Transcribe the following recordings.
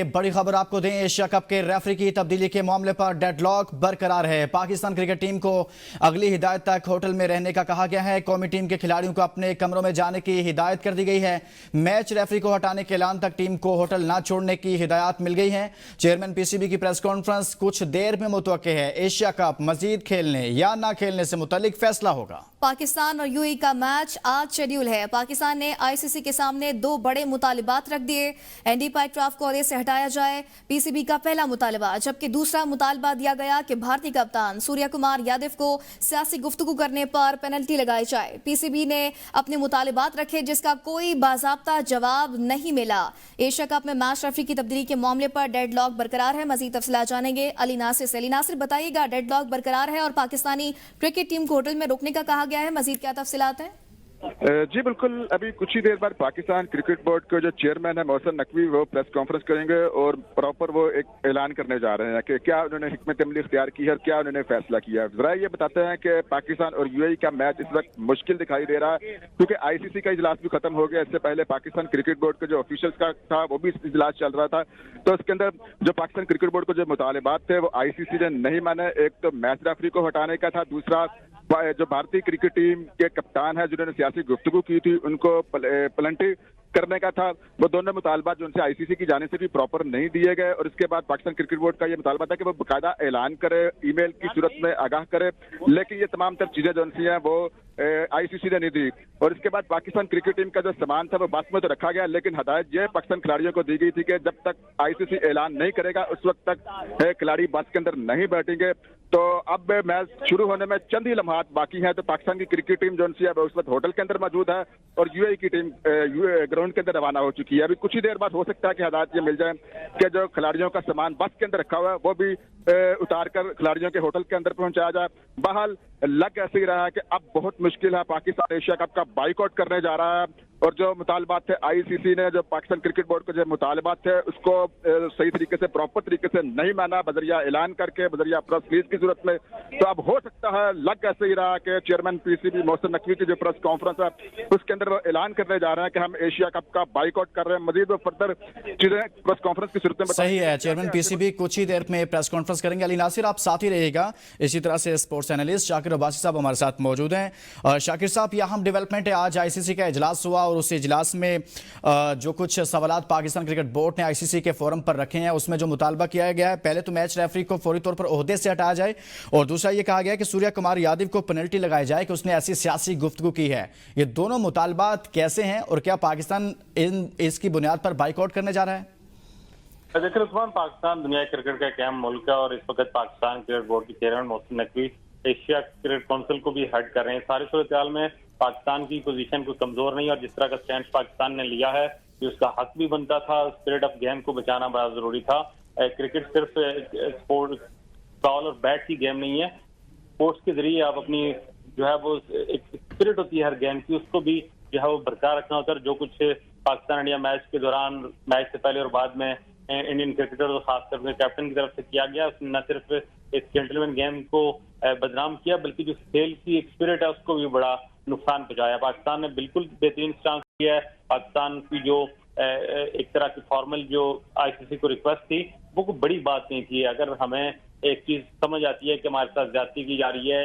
बड़ी खबर आपको दें, एशिया कप के रेफरी की तब्दीली के मामले पर डेडलॉक बरकरार है। पाकिस्तान क्रिकेट टीम को अगली हिदायत तक होटल में रहने का कहा गया है। कौमी टीम के खिलाड़ियों को अपने कमरों में जाने की हिदायत कर दी गई है। मैच रेफरी को हटाने के ऐलान तक टीम को होटल न छोड़ने की हिदायत मिल गई है। चेयरमैन पीसीबी की प्रेस कॉन्फ्रेंस कुछ देर में मुतवक्के है। एशिया कप मजीद खेलने या न खेलने से मुतालिक फैसला होगा। पाकिस्तान और यूएई का मैच आज शेड्यूल है। पाकिस्तान ने आईसीसी के सामने दो बड़े मुतालिबात रख दिए। एंडी पाइक्राफ्ट को से हटाया जाए, पीसीबी का पहला मुतालबा, जबकि दूसरा मुतालबा दिया गया कि भारतीय कप्तान सूर्य कुमार यादव को सियासी गुफ्तगू करने पर पेनल्टी लगाई जाए। पीसीबी ने अपने मुतालिबात रखे जिसका कोई बाज़ाब्ता जवाब नहीं मिला। एशिया कप में मैच रेफरी की तब्दीली के मामले पर डेडलॉक बरकरार है। मजीद तफसीलात जानेंगे अली नासिर से। अली नासिर, बताइएगा, डेडलॉक बरकरार है और पाकिस्तानी क्रिकेट टीम को होटल में रुकने का कहा गया है, मजीद क्या तफसीलात है? जी बिल्कुल, अभी कुछ ही देर बाद पाकिस्तान क्रिकेट बोर्ड के जो चेयरमैन है मोहसिन नकवी, वो प्रेस कॉन्फ्रेंस करेंगे और प्रॉपर वो एक ऐलान करने जा रहे हैं कि क्या उन्होंने हिकमत अमली इख्तियार की है और क्या उन्होंने फैसला किया है। जरा ये बताते हैं कि पाकिस्तान और यूएई का मैच इस वक्त मुश्किल दिखाई दे रहा है क्योंकि आईसीसी का इजलास भी खत्म हो गया। इससे पहले पाकिस्तान क्रिकेट बोर्ड के जो ऑफिशियल्स का था वो भी इजलास चल रहा था। तो इसके अंदर जो पाकिस्तान क्रिकेट बोर्ड को जो मुतालिबात थे वो आईसीसी ने नहीं माने। एक तो मैच रेफरी को हटाने का था, दूसरा जो भारतीय क्रिकेट टीम के कप्तान है जिन्होंने सियासी गुफ्तगू की थी उनको पेनल्टी करने का था। वो दोनों मुतालबात जो उनसे आईसीसी की जाने से भी प्रॉपर नहीं दिए गए और इसके बाद पाकिस्तान क्रिकेट बोर्ड का ये मुतालबा था कि वो बाकायदा ऐलान करे, ईमेल की सूरत में आगाह करे, लेकिन ये तमाम तर चीजें जो उनसी हैं वो आईसीसी ने नहीं दी। और इसके बाद पाकिस्तान क्रिकेट टीम का जो सामान था वो बस में तो रखा गया, लेकिन हदायत ये पाकिस्तान खिलाड़ियों को दी गई थी कि जब तक आईसीसी ऐलान नहीं करेगा उस वक्त तक खिलाड़ी बस के अंदर नहीं बैठेंगे। तो अब मैच शुरू होने में चंद ही लम्हात बाकी हैं। तो पाकिस्तान की क्रिकेट टीम जो है उस वक्त होटल के अंदर मौजूद है और यूएई की टीम ग्राउंड के अंदर रवाना हो चुकी है। अभी कुछ ही देर बाद हो सकता है कि हदायत ये मिल जाए कि जो खिलाड़ियों का सामान बस के अंदर रखा हुआ है वो भी उतार कर खिलाड़ियों के होटल के अंदर पहुंचाया जाए। बहरहाल लग ऐसे ही रहा है कि अब बहुत मुश्किल है। पाकिस्तान एशिया कप का बाइकआउट करने जा रहा है और जो मुतालबात थे आईसीसी ने, जो पाकिस्तान क्रिकेट बोर्ड के जो मुतालबात थे उसको सही तरीके से, प्रॉपर तरीके से नहीं माना, बजरिया ऐलान करके, बजरिया प्रेस रिलीज की सूरत में। तो अब हो सकता है, लग ऐसे ही रहा कि चेयरमैन पीसीबी मोहसिन नकवी की जो प्रेस कॉन्फ्रेंस है उसके अंदर वो ऐलान करने जा रहे हैं कि हम एशिया कप का बाइकआउट कर रहे हैं। मजीद वो फर्दर चीजें प्रेस कॉन्फ्रेंस की सूरत में सही है। चेयरमैन पीसीबी कुछ ही देर में प्रेस कॉन्फ्रेंस करेंगे। अली नासिर, आप साथ ही रहिएगा। इसी तरह से स्पोर्ट्स एनालिस्ट शाकिर अब्बासी साहब हमारे साथ मौजूद हैं। और शाकिर साहब, यहाँ डेवलपमेंट है, आज आईसीसी का इजलास हुआ और उस इजलास में जो कुछ सवालात पाकिस्तान क्रिकेट बोर्ड ने आईसीसी के फोरम पर रखे हैं उसमें जो मुतालबा किया गया है, पहले तो मैच रेफरी को फौरी तौर पर ओहदे से हटाया जाए और दूसरा ये कहा गया कि सूर्य कुमार यादव को पेनल्टी लगाई जाए कि उसने ऐसी सियासी गुफ्तगू की है। ये दोनों मुतालबात कैसे हैं और क्या पाकिस्तान इसकी बुनियाद पर बाइकआउट करने जा रहा है? देखिए उस्मान, पाकिस्तान दुनिया क्रिकेट का एक अहम मुल्क है और इस वक्त पाकिस्तान क्रिकेट बोर्ड के chairman Mohsin Naqvi Asia cricket council को भी हेड कर रहे हैं। सारी सूरत में पाकिस्तान की पोजीशन को कमजोर नहीं और जिस तरह का स्टैंड पाकिस्तान ने लिया है कि उसका हक भी बनता था, स्पिरिट ऑफ गेम को बचाना बड़ा जरूरी था। क्रिकेट सिर्फ स्पोर्ट बॉल और बैट की गेम नहीं है। स्पोर्ट्स के जरिए आप अपनी जो है वो एक स्पिरिट होती है हर गेम की, उसको भी जो है वो बरकरार रखना होता है। जो कुछ पाकिस्तान इंडिया मैच के दौरान, मैच से पहले और बाद में इंडियन क्रिकेटर और खासकर कैप्टन की तरफ से किया गया, उसने न सिर्फ इस जेंटलमैन गेम को बदनाम किया बल्कि जो खेल की एक स्पिरिट है उसको भी बड़ा नुकसान पहुंचाया। पाकिस्तान ने बिल्कुल बेहतरीन स्टांस किया है। पाकिस्तान की जो एक तरह की फॉर्मल जो आईसीसी को रिक्वेस्ट थी वो कोई बड़ी बात नहीं थी। अगर हमें एक चीज समझ आती है कि हमारे साथ ज्यादती की जा रही है,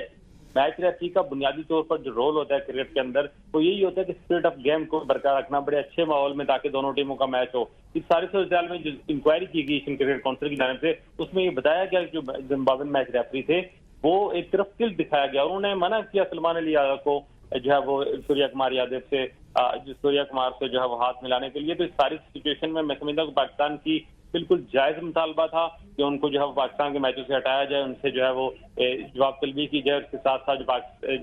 मैच रेफरी का बुनियादी तौर पर जो रोल होता है क्रिकेट के अंदर वो यही होता है कि स्पिरिट ऑफ गेम को बरकरार रखना बड़े अच्छे माहौल में ताकि दोनों टीमों का मैच हो। इस सारी सूरत में जो इंक्वायरी की गई एशियन क्रिकेट काउंसिल की जानिब से उसमें ये बताया गया कि जो जिम्बाब्वे मैच रेफरी थे वो एक तरफ टिल्ट दिखाया गया। उन्होंने मना किया सलमान अली यादव को जो है वो सूर्य कुमार यादव से सूर्य कुमार से जो है वो हाथ मिलाने के लिए। तो इस सारी सिचुएशन में मैं समझता हूँ पाकिस्तान की बिल्कुल जायज मुतालबा था कि उनको जो है पाकिस्तान के मैचों से हटाया जाए, उनसे जो है वो जवाब तलबी की जाए। उसके साथ साथ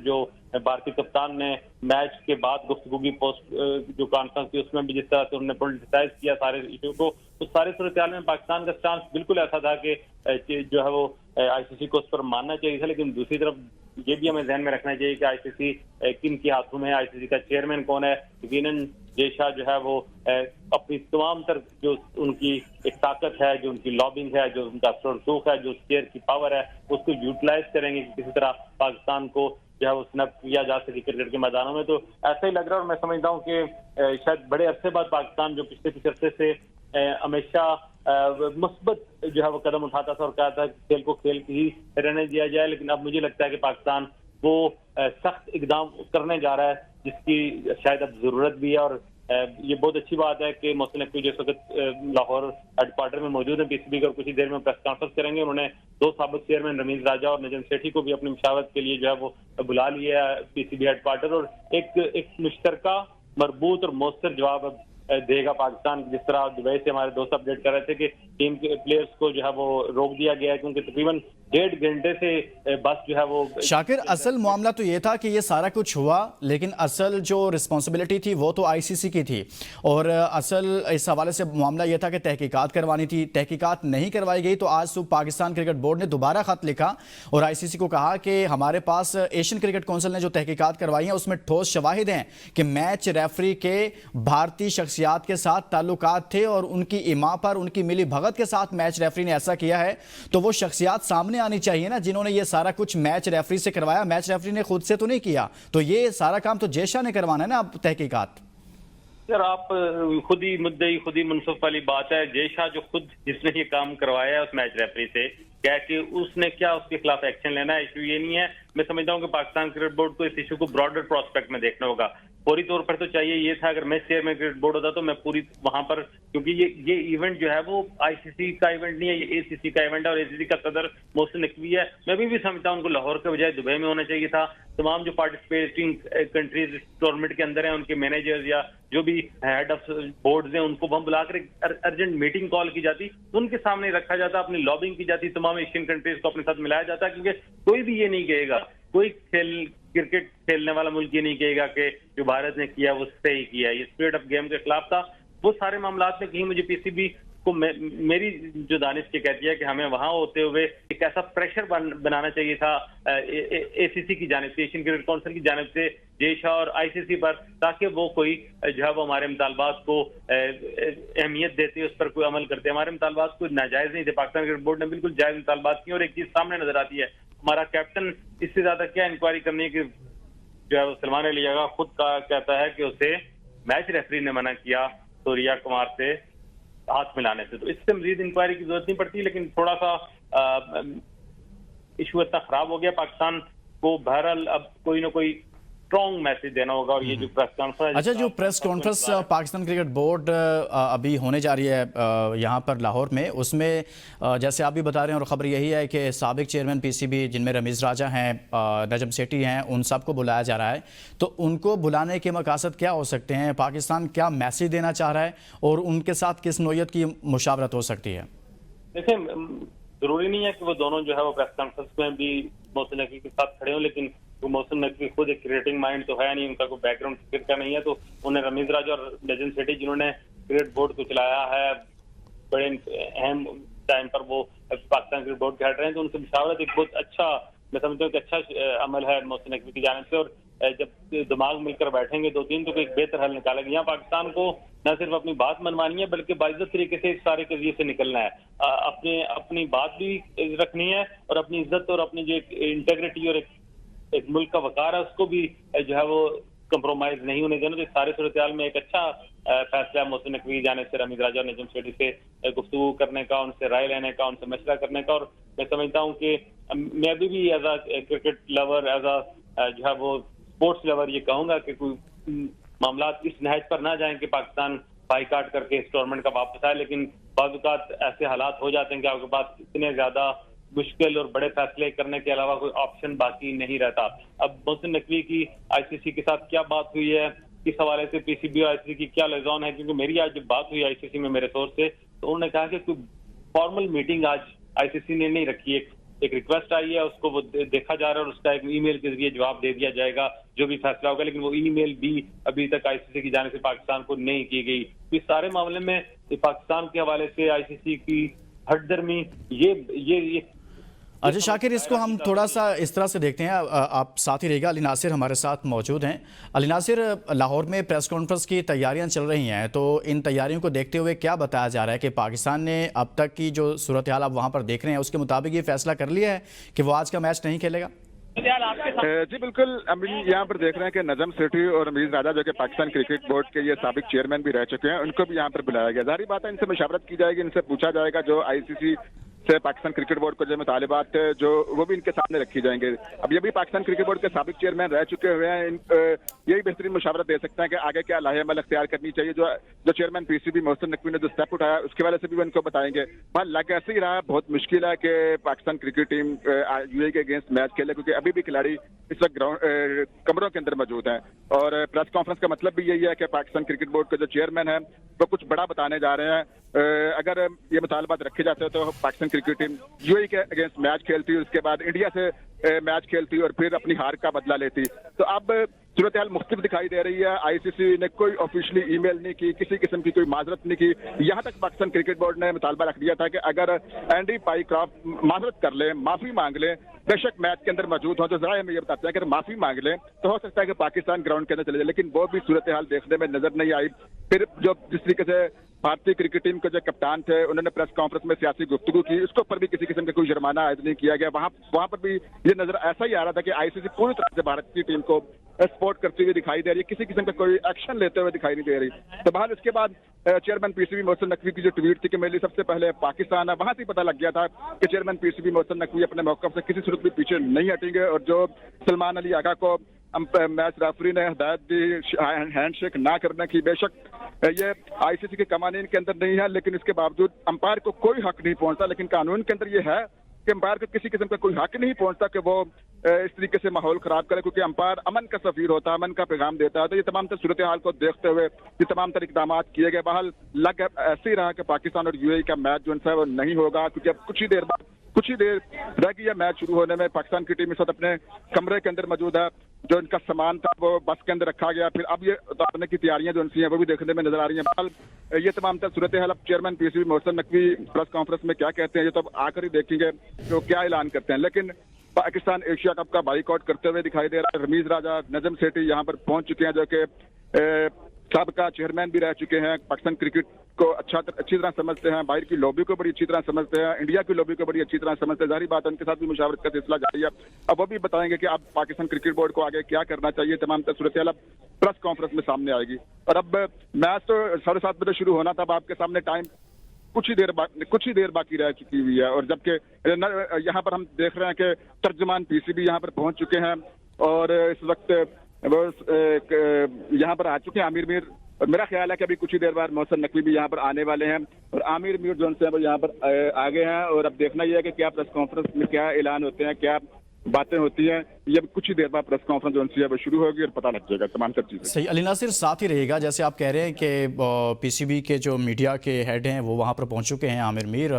जो भारतीय कप्तान ने मैच के बाद गुफ्तगू की पोस्ट जो कॉन्फ्रेंस थी उसमें भी जिस तरह से उन्होंने पोलिटिसाइज किया सारे इशू को, तो सारी सूरत में पाकिस्तान का स्टांस बिल्कुल ऐसा था कि जो है वो आईसीसी को उस पर मानना चाहिए था। लेकिन दूसरी तरफ ये भी हमें ध्यान में रखना चाहिए कि आईसीसी किन के हाथों में है, आईसीसी का चेयरमैन कौन है। यकीनन जयशाह जो है वो अपनी तमाम तर जो उनकी एक ताकत है, जो उनकी लॉबिंग है, जो उनका रसूख है, जो चेयर की पावर है, उसको यूटिलाइज करेंगे कि किसी तरह पाकिस्तान को जो है वो स्नैप किया जा सके क्रिकेट के मैदानों में। तो ऐसा ही लग रहा है और मैं समझता हूँ कि शायद बड़े अरसे बाद पाकिस्तान जो पिछले कुछ अरसे से हमेशा मुस्बत जो है वो कदम उठाता था और कहता था कि खेल को खेल ही रहने दिया जाए, लेकिन अब मुझे लगता है कि पाकिस्तान वो सख्त इकदाम करने जा रहा है जिसकी शायद अब जरूरत भी है। और ये बहुत अच्छी बात है कि मोहसिन नकवी जिस वक्त लाहौर हेडक्वार्टर में मौजूद है पीसीबी का, और कुछ ही देर में प्रेस कॉन्फ्रेंस करेंगे। उन्होंने 2 साबिक चेयरमैन रमीज राजा और नजम सेठी को भी अपनी मुशावरत के लिए जो है वो बुला लिया है पीसीबी हेडक्वार्टर, और एक मुश्तरका मरबूत और मौसर जवाब अब देगा पाकिस्तान। जिस तरह दुबई से हमारे दोस्त अपडेट कर रहे थे कि टीम के प्लेयर्स को जो है वो रोक दिया गया है क्योंकि तकरीबन 1.5 घंटे से बस जो है वो। शाकिर, असल मामला तो ये था कि ये सारा कुछ हुआ, लेकिन असल जो रिस्पॉन्सिबिलिटी थी वो तो आईसीसी की थी, और असल इस हवाले से मामला ये था कि तहकीकात करवानी थी। तहकीकात नहीं करवाई गई तो आज सुबह पाकिस्तान क्रिकेट बोर्ड ने दोबारा खत लिखा और आईसीसी को कहा कि हमारे पास एशियन क्रिकेट काउंसिल ने जो तहकीकात करवाई है उसमें ठोस शवाहिद हैं कि मैच रेफरी के भारतीय शख्सियात के साथ ताल्लुकात थे और उनकी इमा पर उनकी मिली भगत के साथ मैच रेफरी ने ऐसा किया है। तो वो शख्सियात सामने आनी चाहिए ना जिन्होंने ये सारा कुछ मैच रेफरी से करवाया। मैच रेफरी ने खुद से तो नहीं किया, तो ये सारा काम तो जयशाह ने करवाना है ना अब तहकीकात। सर आप खुद ही मुद्दई खुद ही मुनसफ वाली बात है। जयशाह जो खुद जिसने ये काम करवाया है उस मैच रेफरी से, क्या कि उसने क्या उसके खिलाफ एक्शन लेना है, इशू ये नहीं है। मैं समझता हूँ कि पाकिस्तान क्रिकेट बोर्ड को इस इशू को ब्रॉडर प्रोस्पेक्ट में देखना होगा। फौरी तौर पर तो चाहिए ये था, अगर मैं चेयरमैन क्रिकेट बोर्ड होता तो मैं पूरी वहां पर, क्योंकि ये इवेंट जो है वो आईसीसी का इवेंट नहीं है, ये एसीसी का इवेंट है और एसीसी का सदर मोहसिन नकवी है। मैं अभी भी समझता हूँ उनको लाहौर के बजाय दुबई में होना चाहिए था। तमाम जो पार्टिसिपेटिंग कंट्रीज इस टूर्नामेंट के अंदर हैं उनके मैनेजर्स या जो भी हेड ऑफ बोर्ड्स हैं उनको वहां बुलाकर अर्जेंट मीटिंग कॉल की जाती, उनके सामने रखा जाता, अपनी लॉबिंग की जाती, तमाम एशियन कंट्रीज को अपने साथ मिलाया जाता, क्योंकि कोई भी ये नहीं कहेगा, कोई क्रिकेट खेलने वाला मुल्क ये नहीं कहेगा कि जो भारत ने किया वो सही किया। ये स्पिरिट ऑफ गेम के खिलाफ था। वो सारे मामलात में कहीं मुझे पीसीबी को मेरी जो दानिश की कहती है कि हमें वहां होते हुए एक ऐसा प्रेशर बनाना चाहिए था एसीसी की जानिब से, एशियन क्रिकेट काउंसिल की जानिब से जयशाह और आईसीसी पर, ताकि वो कोई जो है वो हमारे मुतालबात को अहमियत देते, उस पर कोई अमल करते। हमारे मुतालबात कोई नाजायज नहीं थे, पाकिस्तान क्रिकेट बोर्ड ने बिल्कुल जायज मुतालबात किए। और एक चीज सामने नजर आती है, हमारा कैप्टन इससे ज्यादा क्या इंक्वायरी करनी है कि जो है सलमान अली जगह खुद कहता है कि उसे मैच रेफरी ने मना किया सूर्या कुमार से हाथ मिलाने से, तो इससे मजीद इंक्वायरी की जरूरत नहीं पड़ती। लेकिन थोड़ा सा इशू इतना खराब हो गया पाकिस्तान को, बहरहाल अब कोई ना कोई स्ट्रॉन्ग मैसेज देना होगा। और ये जो प्रेस कॉन्फ्रेंस, अच्छा, जो press conference Pakistan cricket board अभी होने जा रही है यहाँ पर लाहौर में, उसमें जैसे आप भी बता रहे हैं और ख़बर यही है कि साबिक चेयरमैन पीसीबी जिनमें रमीज़ राजा हैं, नजम सेठी हैं, उन सबको बुलाया जा रहा है। तो उनको बुलाने के मकासद क्या हो सकते हैं? पाकिस्तान क्या मैसेज देना चाह रहा है और उनके साथ किस नौयत की मुशावरत हो सकती है? देखिए, जरूरी नहीं है कि वो दोनों जो है वो प्रेस कॉन्फ्रेंस में भी मोहसिन नकवी के साथ खड़े हों, लेकिन तो मोहसिन नकवी खुद एक क्रिकेटिंग माइंड तो है नहीं, उनका कोई बैकग्राउंड क्रिकेट का नहीं है, तो उन्हें रमीज राजा और नजम सेठी जिन्होंने क्रिकेट बोर्ड को चलाया है, बड़े अहम टाइम पर वो पाकिस्तान क्रिकेट बोर्ड के हेड रहे हैं, तो उनसे मुशावरत एक बहुत अच्छा, मैं समझता हूँ कि अच्छा अमल है मोहसिन नकवी की जानिब से। और जब दिमाग मिलकर बैठेंगे 2-3 तो एक बेहतर हल निकालेंगे। यहाँ पाकिस्तान को न सिर्फ अपनी बात मनवानी है बल्कि बाइज्जत तरीके से इस सारे कजिए से निकलना है। अपनी बात भी रखनी है और अपनी इज्जत और अपनी जो इंटेग्रिटी और एक मुल्क का वकार है उसको भी जो है वो कंप्रोमाइज नहीं होने देना। तो इस सारे सूरत में एक अच्छा फैसला है मोहसिन नकवी जाने से रमीज राजा और नजम सेठी से गुफ्तगू करने का, उनसे राय लेने का, उनसे मशवरा करने का। और मैं समझता हूँ कि मैं अभी भी as a cricket lover, as a जो है वो स्पोर्ट्स लवर ये कहूंगा कि कोई मामला इस नहज पर ना जाए कि पाकिस्तान बाइकाट करके इस टूर्नामेंट का वापस आए, लेकिन बाज़ ऐसे हालात हो जाते हैं कि आपके पास इतने ज्यादा मुश्किल और बड़े फैसले करने के अलावा कोई ऑप्शन बाकी नहीं रहता। अब मोहसिन नकवी की आईसीसी के साथ क्या बात हुई है, इस हवाले से पीसीबी और आईसीसी की क्या लिज़ान है, क्योंकि मेरी आज जब बात हुई आईसीसी में मेरे सोर्स से, तो उन्होंने कहा कि कोई फॉर्मल मीटिंग आज आईसीसी ने नहीं रखी। एक रिक्वेस्ट आई है, उसको वो देखा जा रहा है और उसका एक ईमेल के जरिए जवाब दे दिया जाएगा जो भी फैसला होगा, लेकिन वो ईमेल भी अभी तक आईसीसी की जाने से पाकिस्तान को नहीं की गई। इस सारे मामले में पाकिस्तान के हवाले से आईसीसी की हटदर्मी ये अच्छा शाकिर, इसको हम थोड़ा सा इस तरह से देखते हैं, आप साथ ही रहेगा। अली नासिर हमारे साथ मौजूद हैं। अली नासिर, लाहौर में प्रेस कॉन्फ्रेंस की तैयारियां चल रही हैं, तो इन तैयारियों को देखते हुए क्या बताया जा रहा है कि पाकिस्तान ने अब तक की जो सूरत हाल आप वहां पर देख रहे हैं उसके मुताबिक ये फैसला कर लिया है कि वो आज का मैच नहीं खेलेगा? जी बिल्कुल, अभी यहाँ पर देख रहे हैं कि नजम सेठी और रमीज राजा जो कि पाकिस्तान क्रिकेट बोर्ड के ये साबिक चेयरमैन भी रह चुके हैं, उनको भी यहाँ पर बुलाया गया। जाहिर बात है इनसे मुशावरत की जाएगी, इनसे पूछा जाएगा जो आईसीसी से पाकिस्तान क्रिकेट बोर्ड को जो मुतालिबात है जो वो भी इनके सामने रखी जाएंगे। अब ये भी पाकिस्तान क्रिकेट बोर्ड के साबिक चेयरमैन रह चुके हुए हैं, यही बेहतरीन मुशावरत दे सकते हैं कि आगे क्या लाहेअमल अख्तियार करनी चाहिए। जो चेयरमैन पीसीबी मोहसिन नकवी ने जो स्टेप उठाया उसके वाले से भी उनको बताएंगे। पर लग ऐसे ही रहा, बहुत मुश्किल है कि पाकिस्तान क्रिकेट टीम यूएई के अगेंस्ट मैच खेले, क्योंकि अभी भी खिलाड़ी इस वक्त ग्राउंड कमरों के अंदर मौजूद हैं। और प्रेस कॉन्फ्रेंस का मतलब भी यही है कि पाकिस्तान क्रिकेट बोर्ड के जो चेयरमैन है वो कुछ बड़ा बताने जा रहे हैं। अगर ये मुतालबात रखे जाते हैं तो पाकिस्तान क्रिकेट टीम यूएई के अगेंस्ट मैच खेलती, उसके बाद इंडिया से मैच खेलती और फिर अपनी हार का बदला लेती। तो अब सूरत हाल मुख्तलिफ दिखाई दे रही है। आईसीसी ने कोई ऑफिशियली ईमेल नहीं की, किसी किस्म की कोई माजरत नहीं की। यहाँ तक पाकिस्तान क्रिकेट बोर्ड ने मुतालबा रख दिया था कि अगर एंडी पाइक्रॉफ्ट माजरत कर ले, माफी मांग ले, बेशक मैच के अंदर मौजूद हो, तो जरा हमें ये बताते हैं कि माफी मांग ले तो हो सकता है कि पाकिस्तान ग्राउंड के अंदर चले जाए, लेकिन वो भी सूरत हाल देखने में नजर नहीं आई। फिर जो जिस तरीके से भारतीय क्रिकेट टीम के जो कप्तान थे उन्होंने प्रेस कॉन्फ्रेंस में सियासी गुफ्तगू की, उसके ऊपर भी किसी किस्म का कोई जुर्माना आयद नहीं किया गया। वहां पर भी ये नजर ऐसा ही आ रहा था कि आईसीसी पूरी तरह से भारत की टीम को सपोर्ट करती हुई दिखाई दे रही है, किसी किस्म का कोई एक्शन लेते हुए दिखाई नहीं दे रही। तो बहरहाल इसके बाद चेयरमैन पीसीबी मोहसिन नकवी की जो ट्वीट थी कि मेरे लिए सबसे पहले पाकिस्तान है, वहां से पता लग गया था कि चेयरमैन पीसीबी मोहसिन नकवी अपने मौक़िफ़ से किसी सूरत भी पीछे नहीं हटेंगे। और जो सलमान अली आगा को मैच रेफरी ने हिदायत दी हैंडशेक ना करने की, बेशक ये आईसीसी के कवानीन के अंदर नहीं है, लेकिन इसके बावजूद अंपायर को कोई हक नहीं पहुंचता। लेकिन कानून के अंदर ये है कि अंपायर को किसी किस्म का कोई हक नहीं पहुंचता कि वो इस तरीके से माहौल खराब करे, क्योंकि अंपायर अमन का सफीर होता है, अमन का पैगाम देता है। तो ये तमाम तर सूरत हाल को देखते हुए ये तमाम तर इकदाम किए गए। बहरहाल लग ऐसे ही रहा कि पाकिस्तान और यूएई का मैच जो है वो नहीं होगा, क्योंकि अब कुछ ही देर रह गई है मैच शुरू होने में। पाकिस्तान की टीम इस वक्त अपने कमरे के अंदर मौजूद है, जो इनका सामान था वो बस के अंदर रखा गया, फिर अब ये उतारने की तैयारियां जो उनकी हैं वो भी देखने में नजर आ रही हैं। बहरहाल ये तमाम तर सूरत हाल अब chairman PCB Mohsin Naqvi press conference में क्या कहते हैं ये तो अब आकर ही देखेंगे तो क्या ऐलान करते हैं। लेकिन पाकिस्तान एशिया कप का बाइकआउट करते हुए दिखाई दे रहा है। रमीज राजा, नजम सेठी यहाँ पर पहुंच चुके हैं, जो कि साबका चेयरमैन भी रह चुके हैं, पाकिस्तान क्रिकेट को अच्छी तरह समझते हैं, बाहर की लॉबी को बड़ी अच्छी तरह समझते हैं, इंडिया की लॉबी को बड़ी अच्छी तरह समझते हैं। जाहिर बात है उनके साथ भी मुशावरत का सिलसिला जारी है। अब वो भी बताएंगे कि अब पाकिस्तान क्रिकेट बोर्ड को आगे क्या करना चाहिए। तमाम सूरत हाल अब प्रेस कॉन्फ्रेंस में सामने आएगी। और अब मैच तो 7:30 बजे शुरू होना था, अब आपके सामने टाइम कुछ ही देर बाकी रह चुकी हुई है। और जबकि यहाँ पर हम देख रहे हैं कि तर्जुमान पीसीबी यहाँ पर पहुंच चुके हैं और इस वक्त वो यहाँ पर आ चुके हैं आमिर मीर। और मेरा ख्याल है कि अभी कुछ ही देर बाद मोहसिन नकवी भी यहाँ पर आने वाले हैं और आमिर मीर जो है वो यहाँ पर आ गए हैं। और अब देखना यह है कि क्या प्रेस कॉन्फ्रेंस में क्या ऐलान होते हैं, क्या बातें होती हैं। ये कुछ ही देर बाद प्रेस कॉन्फ्रेंस जो है वो शुरू होगी और पता लग जाएगा तमाम सब चीजें। सही, अली नासिर साथ ही रहेगा। जैसे आप कह रहे हैं कि पीसीबी के जो मीडिया के हेड हैं वो वहाँ पर पहुँच चुके हैं, आमिर मीर,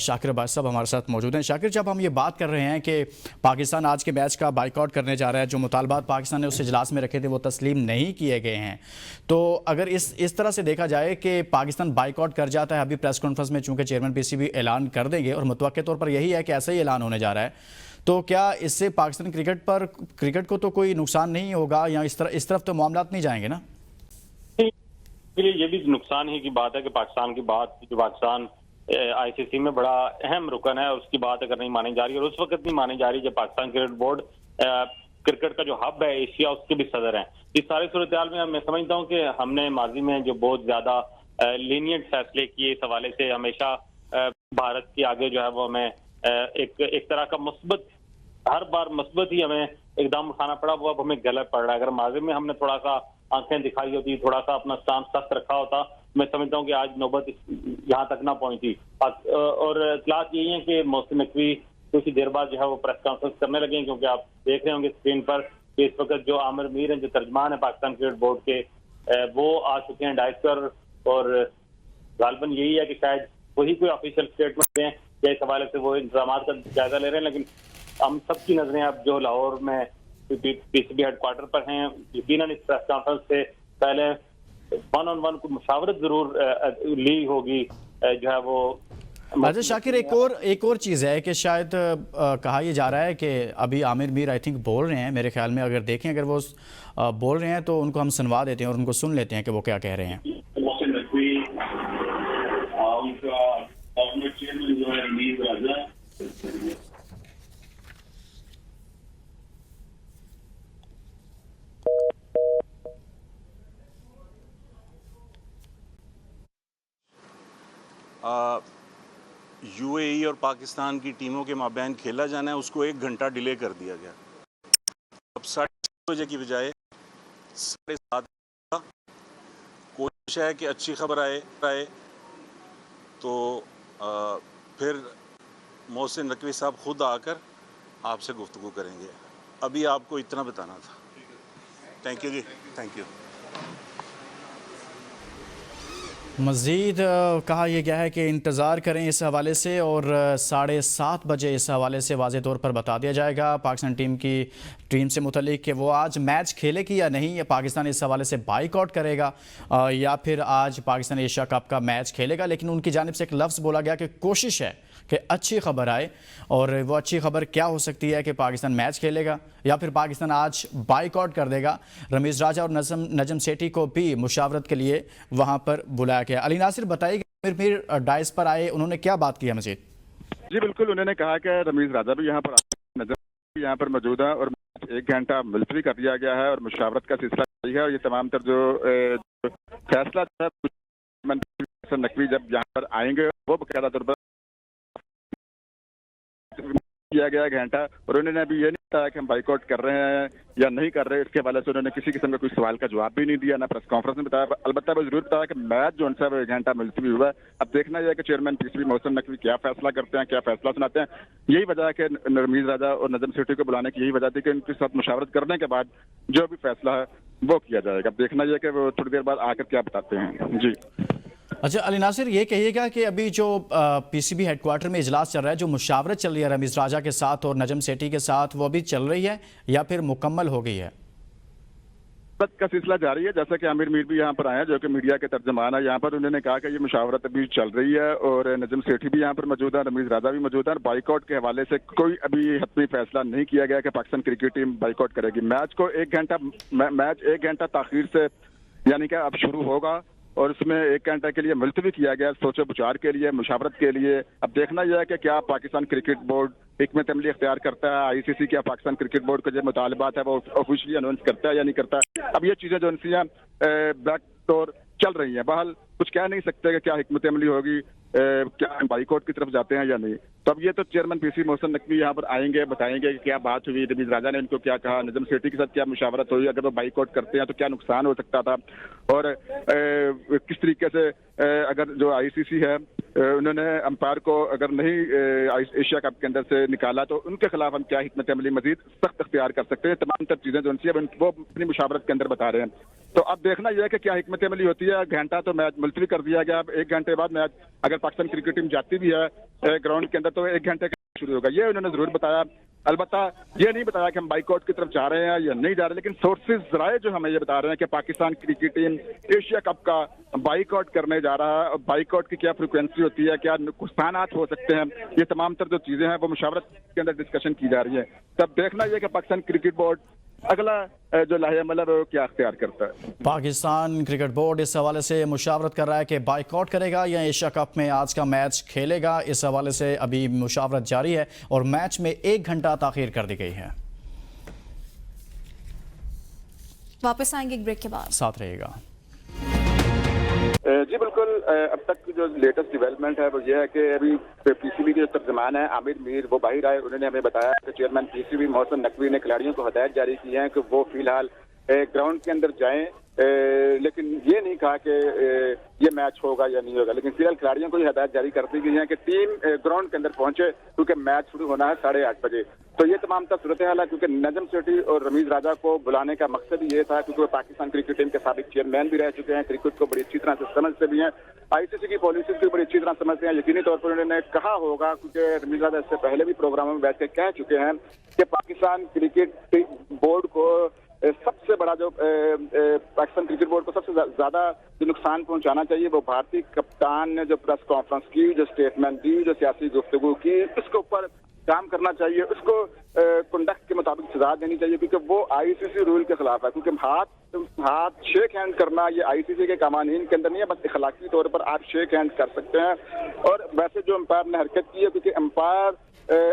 शाकिर अब्बास साहब हमारे साथ मौजूद हैं। शाकिर, जब हम ये बात कर रहे हैं कि पाकिस्तान आज के मैच का बाइकआउट करने जा रहा है, जो मुतालबात पाकिस्तान ने उस इजलास में रखे थे वो तस्लीम नहीं किए गए हैं, तो अगर इस तरह से देखा जाए कि पाकिस्तान बाइकआउट कर जाता है, अभी प्रेस कॉन्फ्रेंस में चूँकि चेयरमैन पीसीबी ऐलान कर देंगे और मुतवक्के तौर पर यही है कि ऐसा ही ऐलान होने जा रहा है, तो क्या इससे पाकिस्तान क्रिकेट को तो कोई नुकसान नहीं होगा, या इस तरफ तो मामलात नहीं जाएंगे ना? ये भी नुकसान ही की बात है कि पाकिस्तान की बात, जो पाकिस्तान आईसीसी में बड़ा अहम रुकन है, उसकी बात अगर नहीं मानी जा रही, और उस वक्त नहीं मानी जा रही जब पाकिस्तान क्रिकेट बोर्ड क्रिकेट का जो हब है एशिया उसके भी सदर हैं। इस सारी सूरत हाल में मैं समझता हूँ कि हमने माजी में जो बहुत ज्यादा लीनियंट फैसले किए इस हवाले से, हमेशा भारत के आगे जो है वो हमें एक तरह का मुस्बत, हर बार मुस्बत ही हमें एकदम उठाना पड़ा, वो अब हमें गलत पड़ रहा है। अगर माजी में हमने थोड़ा सा आंखें दिखाई होती, थोड़ा सा अपना स्टांस सख्त रखा होता, मैं समझता हूँ कि आज नौबत यहाँ तक ना पहुंची। और इतलात यही है कि मोहसिन नकवी कुछ ही देर बाद जो है वो प्रेस कॉन्फ्रेंस करने लगे हैं, क्योंकि आप देख रहे होंगे स्क्रीन पर कि इस वक्त जो आमिर मीर हैं, जो तर्जमान है पाकिस्तान क्रिकेट बोर्ड के, वो आ चुके हैं डाइस पर। और गालबन यही है कि शायद वही कोई ऑफिशियल स्टेटमेंट दें या इस हवाले से वो इंतजाम का जायजा ले रहे हैं। लेकिन हम सबकी नजरें अब जो लाहौर में पीसीबी हेडक्वार्टर पर हैं, यकीनन इस प्रेस कॉन्फ्रेंस से पहले 1-on-1 को मुशावरत जरूर ली होगी जो है वो। अच्छा शाकिर, एक और चीज़ है कि शायद कहा यह जा रहा है कि अभी आमिर मीर आई थिंक बोल रहे हैं, मेरे ख्याल में अगर देखें, अगर वो बोल रहे हैं तो उनको हम सुनवा देते हैं और उनको सुन लेते हैं कि वो क्या कह रहे हैं। यूएई और पाकिस्तान की टीमों के माबैन खेला जाना है उसको 1 घंटा डिले कर दिया गया। अब 7:30 बजे की बजाय 7:30 कोशिश है कि अच्छी खबर आए तो फिर मोहसिन नकवी साहब खुद आकर आपसे गुफ्तगू करेंगे। अभी आपको इतना बताना था। थैंक यू जी, थैंक यू। मज़ीद कहा यह गया है कि इंतज़ार करें इस हवाले से और 7:30 बजे इस हवाले से वाज़े तौर पर बता दिया जाएगा पाकिस्तान टीम से मुतल्लिक कि वो आज मैच खेलेगी या नहीं, या पाकिस्तान इस हवाले से बाइकआउट करेगा या फिर आज पाकिस्तान एशिया कप का मैच खेलेगा। लेकिन उनकी जानिब से एक लफ्ज़ बोला गया कि कोशिश है कि अच्छी खबर आए, और वो अच्छी खबर क्या हो सकती है कि पाकिस्तान मैच खेलेगा या फिर पाकिस्तान आज बाइकआउट कर देगा। रमीज़ राजा और नजम सेठी को भी मुशावरत के लिए वहाँ पर बुलाया गया। अली नासिर बताइए, आमिर मीर डाइस पर आए, उन्होंने क्या बात की है मजीद? जी बिल्कुल, उन्होंने कहा कि रमीज़ राजा भी यहाँ पर नजर यहाँ पर मौजूद है और 1 घंटा मुलतवी कर दिया गया है और मुशावरत का सिलसिला जारी है। और ये तमाम तर जो फैसला है नकवी जब यहाँ पर आएंगे वो बकायदा तौर पर किया गया 1 घंटा, और उन्होंने अभी ये नहीं बताया कि हम बाइकआउट कर रहे हैं या नहीं कर रहे। इसके हवाले से उन्होंने किसी किस्म का कोई सवाल का जवाब भी नहीं दिया, ना प्रेस कॉन्फ्रेंस में बताया। अलबत्ता वो जरूर बताया कि मैच जो है 1 घंटा मुलतवी हुआ है। अब देखना यह है कि चेयरमैन पीसीबी मोहसिन नकवी क्या फैसला करते हैं, क्या फैसला सुनाते हैं। यही वजह है कि रमीज़ राजा और नजम सेठी को बुलाने की यही वजह थी कि उनके साथ मुशावरत करने के बाद जो भी फैसला है वो किया जाएगा। अब देखना यह है कि वो थोड़ी देर बाद आकर क्या बताते हैं। जी अच्छा अली नासिर, ये कहिएगा कि अभी जो पीसीबी हेडक्वार्टर में इजलास चल रहा है, जो मुशावरत चल रही है रमीज़ राजा के साथ और नजम सेठी के साथ, वो अभी चल रही है या फिर मुकम्मल हो गई है? का सिलसिला जारी है। जैसा कि आमिर मीर भी यहाँ पर आए हैं जो कि मीडिया के तर्जमान है यहाँ पर, उन्होंने कहा कि ये मुशावरत अभी चल रही है और नजम सेठी भी यहाँ पर मौजूद है, रमीज़ राजा भी मौजूद है। बाइकआउट के हवाले से कोई अभी हतमी फैसला नहीं किया गया कि पाकिस्तान क्रिकेट टीम बाइकआउट करेगी। मैच को 1 घंटा ताखीर से यानी कि अब शुरू होगा और उसमें 1 घंटे के लिए मुलतवी किया गया सोचो विचार के लिए, मुशावरत के लिए। अब देखना यह है कि क्या पाकिस्तान क्रिकेट बोर्ड हिकमत अमली इख्तियार करता है, आईसीसी क्या पाकिस्तान क्रिकेट बोर्ड का जो मुतालबात है वो ऑफिशियली अनाउंस करता है या नहीं करता है। अब ये चीजें जो उनसे बैक डोर चल रही हैं, बहरहाल कुछ कह नहीं सकते कि क्या हिकमत अमली होगी, क्या हम बाइकआउट की तरफ जाते हैं या नहीं। तो अब ये तो चेयरमैन पीसी मोहसिन नकवी यहाँ पर आएंगे, बताएंगे कि क्या बात हुई, रमीज़ राजा ने इनको क्या कहा, नजम सेठी के साथ क्या मुशावरत हुई, अगर वो बाइकआउट करते हैं तो क्या नुकसान हो सकता था, और किस तरीके से अगर जो आईसीसी है उन्होंने अंपायर को अगर नहीं एशिया कप के अंदर से निकाला तो उनके खिलाफ हम क्या हिकमत अमली मजीद सख्त इख्तियार कर सकते हैं। तमाम तर चीजें जो उनसे वो अपनी मुशावरत के अंदर बता रहे हैं। तो अब देखना यह है कि क्या हिकमत अमली होती है। घंटा तो मैच मुलतवी कर दिया गया, अब 1 घंटे बाद मैच अगर पाकिस्तान क्रिकेट टीम जाती भी है ग्राउंड के अंदर तो 1 घंटे का शुरू होगा, ये उन्होंने जरूर बताया। अलबत्ता ये नहीं बताया कि हम बाइकआउट की तरफ जा रहे हैं या नहीं जा रहे, लेकिन सोर्सेज जराए जो हमें ये बता रहे हैं कि Pakistan cricket team Asia cup का बाइकआउट करने जा रहा है। और बाइकआउट की क्या फ्रिक्वेंसी होती है, क्या नुकसानात हो सकते हैं, ये तमाम तर जो चीजें हैं वो मुशावरत के अंदर डिस्कशन की जा रही है। तब देखना यह कि पाकिस्तान क्रिकेट बोर्ड अगला जो लाहे अमल है वो क्या अख्तियार करता है। पाकिस्तान क्रिकेट बोर्ड इस हवाले से मुशावरत कर रहा है कि बाइकआउट करेगा या एशिया कप में आज का मैच खेलेगा। इस हवाले से अभी मुशावरत जारी है और मैच में 1 घंटा ताखीर कर दी गई है। वापस आएंगे एक ब्रेक के बाद, साथ रहेगा। जी बिल्कुल, अब तक की जो लेटेस्ट डेवलपमेंट है वो ये है कि अभी पीसीबी के जो तर्जमान है आमिर मीर वो बाहर आए, उन्होंने हमें बताया कि चेयरमैन पीसीबी मोहसिन नकवी ने खिलाड़ियों को हदायत जारी की है कि वो फिलहाल ग्राउंड के अंदर जाएं, लेकिन ये नहीं कहा कि ये मैच होगा या नहीं होगा। लेकिन फिलहाल खिलाड़ियों को ये हदायत जारी कर दी गई है कि टीम ग्राउंड के अंदर पहुंचे क्योंकि मैच शुरू होना है 8:30 बजे। तो ये तमाम तक सूरत हाल है क्योंकि नजम सेठी और रमीज़ राजा को बुलाने का मकसद ये था क्योंकि वो पाकिस्तान क्रिकेट टीम के साबिक चेयरमैन भी रह चुके हैं, क्रिकेट को बड़ी अच्छी तरह से समझते भी हैं, आईसीसी की पॉलिसीज को बड़ी अच्छी तरह समझते हैं। यकीनी तौर पर उन्होंने कहा होगा क्योंकि रमीज़ राजा इससे पहले भी प्रोग्रामों में बैठ के कह चुके हैं कि पाकिस्तान क्रिकेट बोर्ड को सबसे बड़ा जो पाकिस्तान क्रिकेट बोर्ड को सबसे ज्यादा जो नुकसान पहुंचाना चाहिए वो भारतीय कप्तान ने जो प्रेस कॉन्फ्रेंस की, जो स्टेटमेंट दी, जो सियासी गुफ्तगू की, उसके ऊपर काम करना चाहिए, उसको कंडक्ट के मुताबिक सजा देनी चाहिए क्योंकि वो आईसीसी रूल के खिलाफ है। क्योंकि हाथ शेक हैंड करना ये आईसीसी के कानून के अंदर नहीं है, बस इखलाकी तौर पर आप शेक हैंड कर सकते हैं। और वैसे जो अंपायर ने हरकत की है क्योंकि अंपायर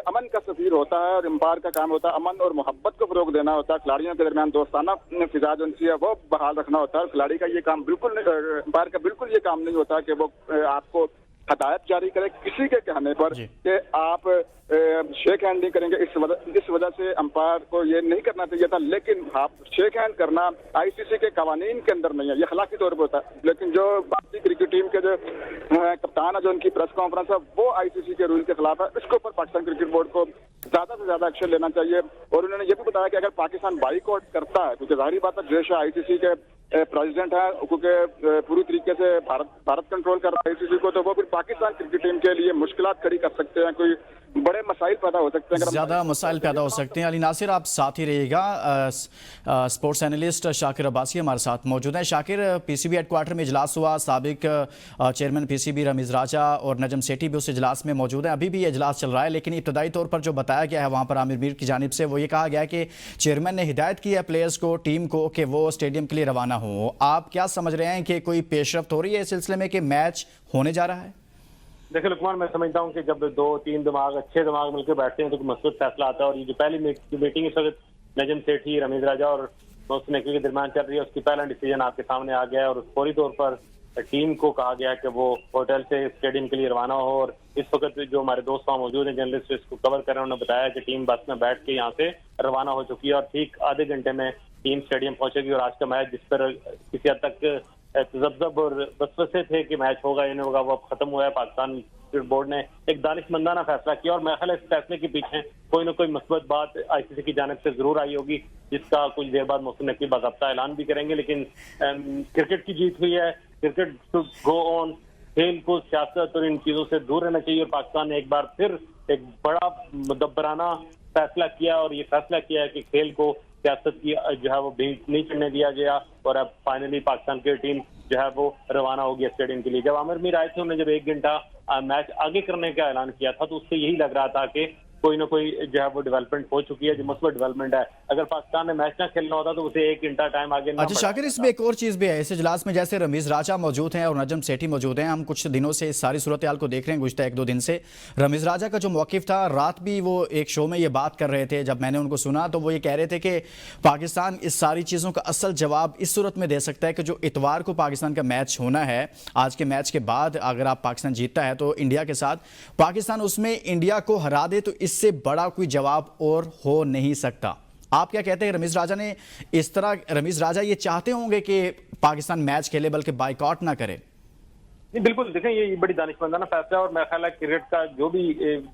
अमन का सफीर होता है और अंपायर का काम होता है अमन और मोहब्बत को फरोग देना होता है, खिलाड़ियों के दरमियान दोस्ताना फिजा जो है वो बहाल रखना होता है। खिलाड़ी का ये काम बिल्कुल, अंपायर का बिल्कुल ये काम नहीं होता कि वो आपको हदायत जारी करे किसी के कहने पर जी। कि आप शेक हैंड नहीं करेंगे। इस वजह से अंपायर को ये नहीं करना चाहिए था, लेकिन आप शेक हैंड करना आईसीसी के कवानीन के अंदर नहीं है, ये अखलाकी तौर पर होता है। लेकिन जो भारतीय क्रिकेट टीम के जो कप्तान है, जो उनकी प्रेस कॉन्फ्रेंस है, वो आईसीसी के रूल के खिलाफ है। इसके ऊपर पाकिस्तान क्रिकेट बोर्ड को ज्यादा से ज्यादा एक्शन लेना चाहिए। और उन्होंने ये भी बताया कि अगर पाकिस्तान बाइकआउट करता है, क्योंकि जाहिर बात है देश आईसीसी के प्रेसिडेंट है, क्योंकि पूरी तरीके से भारत कंट्रोल कर रहा है आईसीसी को, तो वो फिर पाकिस्तान क्रिकेट टीम के लिए मुश्किलात खड़ी कर सकते हैं, कोई बड़े मसाइल पैदा हो सकते हैं। ज्यादा मसाइल पैदा हो सकते हैं। अली नासिर, आप साथ ही रहिएगा। स्पोर्ट्स एनालिस्ट शाकिर अब्बासी हमारे साथ मौजूद हैं। शाकिर, पीसीबी हेडक्वार्टर में इजलास हुआ, साबिक चेयरमैन पीसीबी रमीज राजा और नजम सेठी भी उस इजलास में मौजूद हैं। अभी भी ये इजलास चल रहा है, लेकिन इब्तदाई तौर पर जो बताया गया है वहाँ पर आमिर मीर की जानिब से, वो ये कहा गया है कि चेयरमैन ने हिदायत की है प्लेयर्स को, टीम को, कि वो स्टेडियम के लिए रवाना हो। आप क्या समझ रहे हैं कि कोई पेशरफ्त हो रही है इस सिलसिले में कि मैच होने जा रहा है? देखिए लुकमान, मैं समझता हूँ कि जब 2-3 अच्छे दिमाग मिलकर बैठते हैं तो मसबूत फैसला आता है। और ये जो पहली मीटिंग इस वक्त नजम सेठी, रमीज राजा और मोहसिन नकवी के दरमियान चल रही है, उसकी पहला डिसीजन आपके सामने आ गया है। और फौरी तौर पर टीम को कहा गया कि वो होटल से स्टेडियम के लिए रवाना हो। और इस वक्त जो हमारे दोस्त वहाँ मौजूद हैं, जर्नलिस्ट इसको कवर कर रहे हैं, उन्होंने बताया कि टीम बस में बैठ के यहाँ से रवाना हो चुकी है और ठीक आधे घंटे में टीम स्टेडियम पहुंचेगी। और आज का मैच, जिस पर किसी हद तक तजब्जब और वसवसे थे कि मैच होगा या नहीं होगा, वो अब खत्म हुआ है। पाकिस्तान क्रिकेट बोर्ड ने एक दानिशमंदाना फैसला किया और मेरे ख्याल है इस फैसले के पीछे कोई ना कोई मस्बत बात आईसीसी की जानिब से जरूर आई होगी, जिसका कुछ देर बाद मोहसिन नकवी बाकायदा ऐलान भी करेंगे। लेकिन क्रिकेट की जीत हुई है, क्रिकेट टू गो ऑन। खेल को सियासत और इन चीजों से दूर रहना चाहिए। और पाकिस्तान ने एक बार फिर एक बड़ा मुदब्बराना फैसला किया और ये फैसला किया है कि खेल को सियासत की जो है वो बीच नहीं चढ़ने दिया गया। और अब फाइनली पाकिस्तान की टीम जो है वो रवाना हो गया स्टेडियम के लिए। जब आमिर मीर आए थे, उन्होंने जब 1 घंटा मैच आगे करने का ऐलान किया था, तो उससे यही लग रहा था कि कोई ना कोई जो है वो डेवलपमेंट हो चुकी है, जो मसबत डेवलपमेंट है। अगर पाकिस्तान ने मैच ना खेलना होता तो उसे 1 घंटा टाइम आगे ना। अच्छा शाकिर, इसमें एक और चीज़ भी है इस इजलास में, जैसे रमीज राजा मौजूद हैं और नजम सेठी मौजूद हैं। हम कुछ दिनों से इस सारी सूरत हाल को देख रहे हैं, गुज़श्ता 1-2 दिन से। रमीज राजा का जो मौक़िफ़ था, रात भी वो एक शो में ये बात कर रहे थे, जब मैंने उनको सुना तो वो ये कह रहे थे कि पाकिस्तान इस सारी चीज़ों का असल जवाब इस सूरत में दे सकता है कि जो इतवार को पाकिस्तान का मैच होना है, आज के मैच के बाद अगर आप पाकिस्तान जीतता है तो इंडिया के साथ, पाकिस्तान उसमें इंडिया को हरा दे, तो इससे बड़ा कोई जवाब और हो नहीं सकता। आप क्या कहते हैं? रमीज राजा ने इस तरह, रमीज राजा ये चाहते होंगे कि पाकिस्तान मैच खेले बल्कि बाइकआउट ना करे? नहीं, बिल्कुल देखें, ये बड़ी दानिशमंदाना फैसला है। और मेरा ख्याल है क्रिकेट का जो भी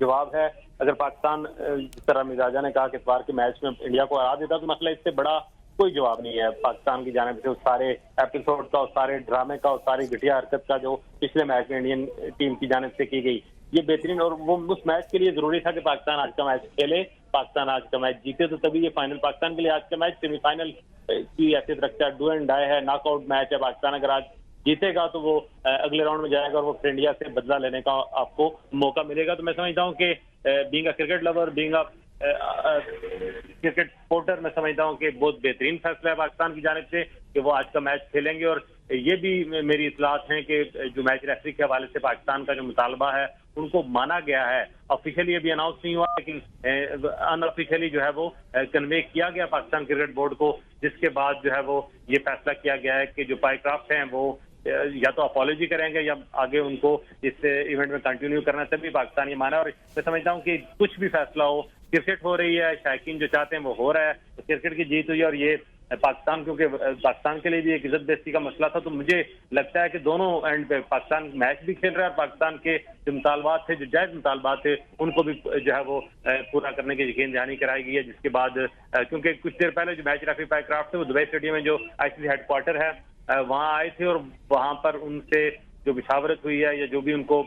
जवाब है, अगर पाकिस्तान जिस तरह रमीज राजा ने कहा कि इतवार के मैच में इंडिया को हरा देता, तो मसला इससे बड़ा कोई जवाब नहीं है पाकिस्तान की जानिब से। उस सारे एपिसोड का, उस सारे ड्रामे का, उस सारी घटिया हरकत का जो पिछले मैच में इंडियन टीम की जानिब से की गई, ये बेहतरीन। और वो उस मैच के लिए जरूरी था कि पाकिस्तान आज का मैच खेले, पाकिस्तान आज का मैच जीते, तो तभी ये फाइनल पाकिस्तान के लिए आज का मैच सेमीफाइनल की हैसियत रखता है। डू एंड डाई है, नॉकआउट मैच है। पाकिस्तान अगर आज जीतेगा तो वो अगले राउंड में जाएगा और वो फिर इंडिया से बदला लेने का आपको मौका मिलेगा। तो मैं समझता हूँ कि being a cricket lover, being a cricket supporter, मैं समझता हूँ कि बहुत बेहतरीन फैसला है पाकिस्तान की जानिब से कि वो आज का मैच खेलेंगे। और ये भी मेरी इतलात हैं कि जो मैच रेफरी के हवाले से पाकिस्तान का जो मुतालबा है उनको माना गया है। ऑफिशियली अभी अनाउंस नहीं हुआ, लेकिन अनऑफिशियली जो है वो कन्वे किया गया पाकिस्तान क्रिकेट बोर्ड को, जिसके बाद जो है वो ये फैसला किया गया है कि जो पाइक्राफ्ट हैं वो या तो अपॉलॉजी करेंगे या आगे उनको इस इवेंट में कंटिन्यू करना, तभी पाकिस्तान ये माना। और मैं समझता हूँ कि कुछ भी फैसला हो, क्रिकेट हो रही है, शायकीन जो चाहते हैं वो हो रहा है, तो क्रिकेट की जीत हुई। और ये पाकिस्तान, क्योंकि पाकिस्तान के लिए भी एक इज्जत बेइज्जती का मसला था, तो मुझे लगता है कि दोनों एंड पे पाकिस्तान मैच भी खेल रहा है और पाकिस्तान के जो मुतालबात थे, जो जायज मुतालबात थे, उनको भी जो है वो पूरा करने की यकीन दहानी कराई गई है। जिसके बाद क्योंकि कुछ देर पहले जो मैच रेफरी पाइक्राफ्ट थे वो दुबई स्टेडियम में जो आईसीसी हेडक्वार्टर है वहां आए थे और वहां पर उनसे जो मुशावरत हुई है या जो भी उनको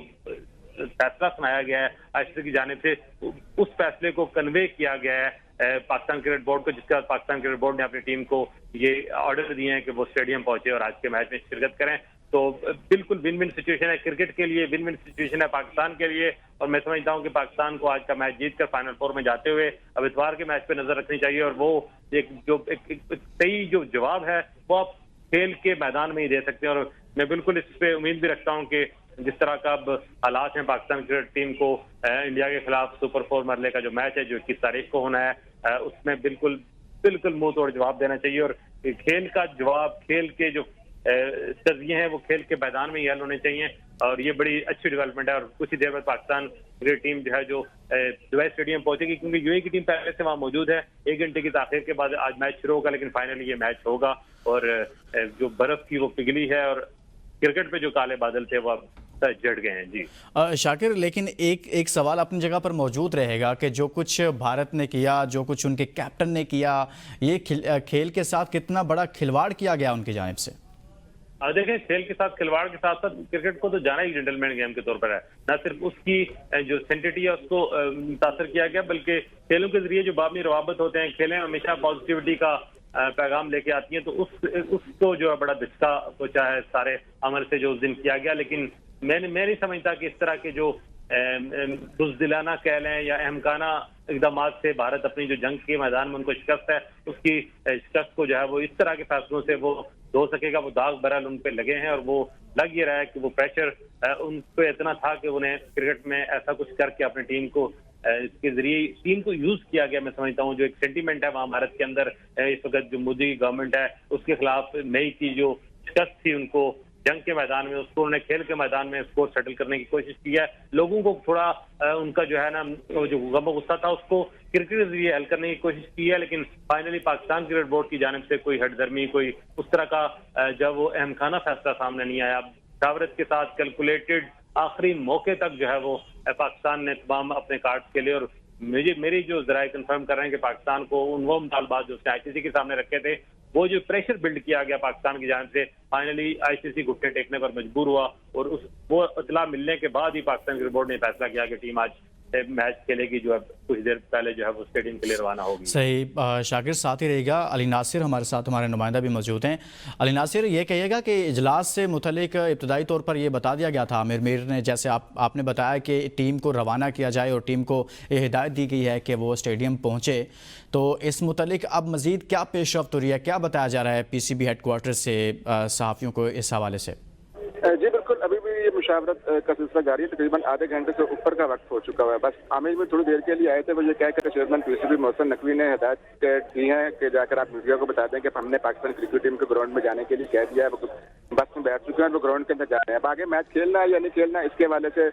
फैसला सुनाया गया है आईसीसी की जानिब से, उस फैसले को कन्वे किया गया है पाकिस्तान क्रिकेट बोर्ड को, जिसके बाद पाकिस्तान क्रिकेट बोर्ड ने अपनी टीम को ये ऑर्डर दिए हैं कि वो स्टेडियम पहुंचे और आज के मैच में शिरकत करें। तो बिल्कुल विन विन सिचुएशन है क्रिकेट के लिए, विन विन सिचुएशन है पाकिस्तान के लिए। और मैं समझता हूं कि पाकिस्तान को आज का मैच जीतकर फाइनल 4 में जाते हुए अब इतवार के मैच पे नजर रखनी चाहिए। और वो एक सही जो जवाब है वो आप खेल के मैदान में ही दे सकते हैं। और मैं बिल्कुल इस पे उम्मीद भी रखता हूं कि जिस तरह का अब हालात हैं पाकिस्तान क्रिकेट टीम को इंडिया के खिलाफ सुपर 4 मरले का जो मैच है जो 21 तारीख को होना है, उसमें बिल्कुल मुंह तोड़ जवाब देना चाहिए। और खेल का जवाब, खेल के जो तर्जिए हैं वो खेल के मैदान में ही हल होने चाहिए। और ये बड़ी अच्छी डेवलपमेंट है। और कुछ ही देर बाद पाकिस्तान क्रिकेट टीम जो है जो दुबई स्टेडियम पहुंचेगी, क्योंकि यूएई की टीम पहले से वहां मौजूद है। 1 घंटे की ताखीर के बाद आज मैच शुरू होगा, लेकिन फाइनली ये मैच होगा। और जो बर्फ की वो पिघली है और क्रिकेट पे जो काले बादल थे वो अब जड़ गए हैं। जी शाकिर, लेकिन एक सवाल अपनी जगह पर मौजूद रहेगा कि जो कुछ भारत ने किया, जो कुछ उनके कैप्टन ने किया, ये खेल के साथ कितना बड़ा खिलवाड़ किया गया उनकी जानिब से। देखें, खेल के साथ खिलवाड़ के साथ साथ क्रिकेट को तो जाना ही जेंटलमैन गेम के तौर पर है। न सिर्फ उसकी जो सेंटिटी है उसको मुतासर किया गया, बल्कि खेलों के जरिए जो बाबनी रवाबत होते हैं, खेलें हमेशा पॉजिटिविटी का पैगाम लेके आती हैं, तो उसको जो है बड़ा धचका पहुंचा है सारे अमल से जो उस दिन किया गया। लेकिन मैं नहीं समझता कि इस तरह के जो बुज़दिलाना कह लें या अहमकाना इकदाम से भारत अपनी जो जंग के मैदान में उनको शिकस्त है, उसकी शिकस्त को जो है वो इस तरह के फैसलों से वो धो सकेगा। वो दाग बरल उन पे लगे हैं और वो लग ये रहा है कि वो प्रेशर उन पे इतना था कि उन्हें क्रिकेट में ऐसा कुछ करके अपनी टीम को इसके जरिए टीम को यूज किया गया। मैं समझता हूँ जो एक सेंटीमेंट है वहाँ भारत के अंदर इस वक्त जो मोदी की गवर्नमेंट है उसके खिलाफ मई की जो शिकस्त थी उनको जंग के मैदान में, उसको उन्होंने खेल के मैदान में स्कोर सेटल करने की कोशिश की है। लोगों को थोड़ा उनका जो है ना जो गम गुस्सा था उसको क्रिकेट के जरिए हल करने की कोशिश की है। लेकिन फाइनली पाकिस्तान क्रिकेट बोर्ड की जानिब से कोई हटदर्मी, कोई उस तरह का जब वो अहमखाना फैसला सामने नहीं आया। शावरत के साथ कैलकुलेटेड आखिरी मौके तक जो है वो पाकिस्तान ने तमाम अपने कार्ड खेले। और मेरी जो जराए कंफर्म कर रहे हैं कि पाकिस्तान को वो मुतालबात जो उसने आईसीसी के सामने रखे थे, वो जो प्रेशर बिल्ड किया गया पाकिस्तान की जानिब से, फाइनली आईसीसी घुटने टेकने पर मजबूर हुआ। और वो इतला मिलने के बाद ही पाकिस्तान क्रिकेट बोर्ड ने फैसला किया कि टीम आज मैच खेलेगी, जो है कुछ देर पहले जो है वो स्टेडियम के लिए रवाना होगी। सही। शाकिर साथ ही रहेगा। अली नासिर हमारे साथ, हमारे नुमाइंदा भी मौजूद हैं। अली नासिर, ये कहिएगा कि इजलास से मुतल्लिक इब्तदाई तौर पर ये बता दिया गया था आमिर मीर ने, जैसे आपने बताया कि टीम को रवाना किया जाए और टीम को ये हिदायत दी गई है कि वो स्टेडियम पहुँचे, तो इस मुतल्लिक अब मज़ीद क्या पेशरफ्त हो रही है, क्या बताया जा रहा है पीसीबी हेडक्वार्टर से सहाफ़ियों को इस हवाले से? जी बिल्कुल, अभी भी ये मुशावरत का सिलसिला जारी है। तकरीबन आधे घंटे से ऊपर का वक्त हो चुका हुआ है। बस आमिर में थोड़ी देर के लिए आए थे, वो ये कहकर चेयरमैन पीसीबी मोहसिन नकवी ने हिदायत दी है कि जाकर आप मीडिया को बता दें कि हमने पाकिस्तान क्रिकेट टीम को ग्राउंड में जाने के लिए कह दिया है। वो बस में बैठ चुके हैं, वो ग्राउंड के अंदर जा रहे हैं। अब आगे मैच खेलना है या नहीं खेलना, इसके हवाले से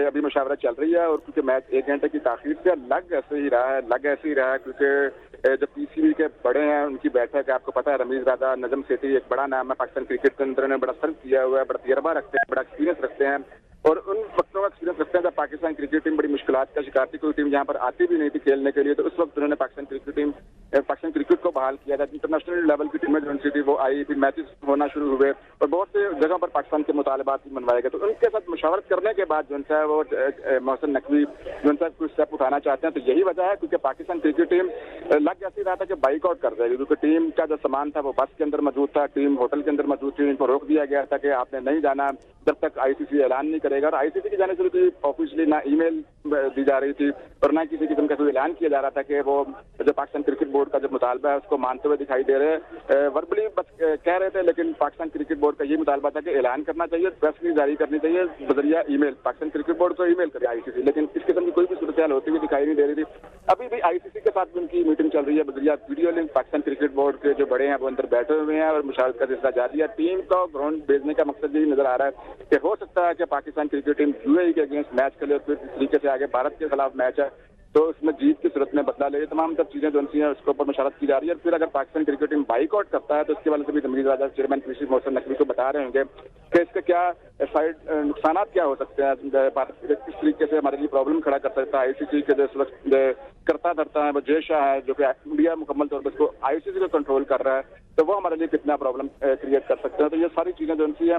अभी मुशावरत चल रही है। और क्योंकि मैच 1 घंटे की ताखीर से लग ऐसे ही रहा है क्योंकि जो पीसीबी के बड़े हैं उनकी बैठक है, आपको पता है रमीज राजा, नजम सेठी एक बड़ा नाम है पाकिस्तान क्रिकेट के अंदर, बड़ा सर्व किया हुआ है, बड़ा तजर्बा रखते हैं, बड़ा एक्सपीरियंस रखते हैं। और उन वक्तों का एक्सपीरियंस रखते हैं जब पाकिस्तान क्रिकेट टीम बड़ी मुश्किलात का शिकार थी, कोई टीम यहाँ पर आती भी नहीं थी खेलने के लिए, तो उस वक्त उन्होंने पाकिस्तान क्रिकेट को बहाल किया था। इंटरनेशनल लेवल की टीमें जो थी वो आई, फिर मैचेस होना शुरू हुए और बहुत से जगह पर पाकिस्तान के मुतालबात भी मनवाए गए। तो उनके साथ मुशावरत करने के बाद जो है वो मोहसिन नकवी जो है कुछ स्टेप उठाना चाहते हैं। तो यही वजह है क्योंकि पाकिस्तान क्रिकेट टीम लग ऐसे रहा था कि बाइकआउट कर देगी, क्योंकि टीम का जो सामान था वो बस के अंदर मौजूद था, टीम होटल के अंदर मौजूद थी, इनको रोक दिया गया था कि आपने नहीं जाना जब तक आईसीसी ऐलान नहीं करेगा। और आईसीसी की जाने से ऑफिशियली ना ईमेल दी जा रही थी और ना किसी किस्म का कोई ऐलान किया जा रहा था कि वो जो पाकिस्तान क्रिकेट बोर्ड का जो मुतालबा है उसको मानते हुए दिखाई दे रहे। वर्बली बस कह रहे थे, लेकिन पाकिस्तान क्रिकेट बोर्ड का ये मुतालबा था कि ऐलान करना चाहिए, प्रेस रिलीज जारी करनी चाहिए बजरिया ईमेल, पाकिस्तान क्रिकेट बोर्ड को ईमेल करे आईसीसी। लेकिन इस किस्म की कोई भी सूरत होती हुई दिखाई नहीं दे रही थी। अभी भी आईसीसी के साथ उनकी मीटिंग चल रही है बजरिया video link. Pakistan cricket board के जो बड़े हैं वो अंदर बैठे हुए हैं और मुशावरत का सिलसिला जारी है। टीम को ग्राउंड भेजने का मकसद यही नजर आ रहा है कि हो सकता है कि पाकिस्तान क्रिकेट टीम यूएई के अगेंस्ट मैच खेले, फिर इस तरीके से आगे भारत के खिलाफ मैच है तो उसमें जीत की सूरत में बदला ले। तमाम सब चीजें जो हैं उसके ऊपर मुशावरत की जा रही है। फिर अगर पाकिस्तान क्रिकेट टीम बाइकआउट करता है तो इसके वाले से भी रमीज राजा चेयरमैन पीसीबी मोहसिन नकवी को बता रहे होंगे कि इसके क्या साइड नुकसान क्या हो सकते हैं, किस तरीके से हमारे लिए प्रॉब्लम खड़ा कर सकता है। आईसीसी के जो करता धरता है वो जय शाह है जो कि इंडिया मुकम्मल तौर पर इसको आईसीसी को कंट्रोल कर रहा है, तो वो हमारे लिए कितना प्रॉब्लम क्रिएट कर सकते हैं। तो ये सारी चीजें जो हैं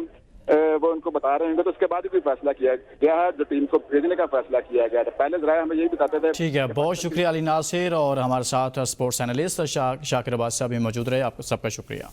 वो उनको बता रहे हैं। तो उसके बाद ही कोई फैसला किया गया है, जो टीम को भेजने का फैसला किया गया था। पहले जरा हमें यही बताते थे। ठीक है, बहुत शुक्रिया अली नासिर। और हमारे साथ स्पोर्ट्स एनालिस्ट शाकिर अब्बास साहब भी मौजूद रहे, आपको सबका शुक्रिया।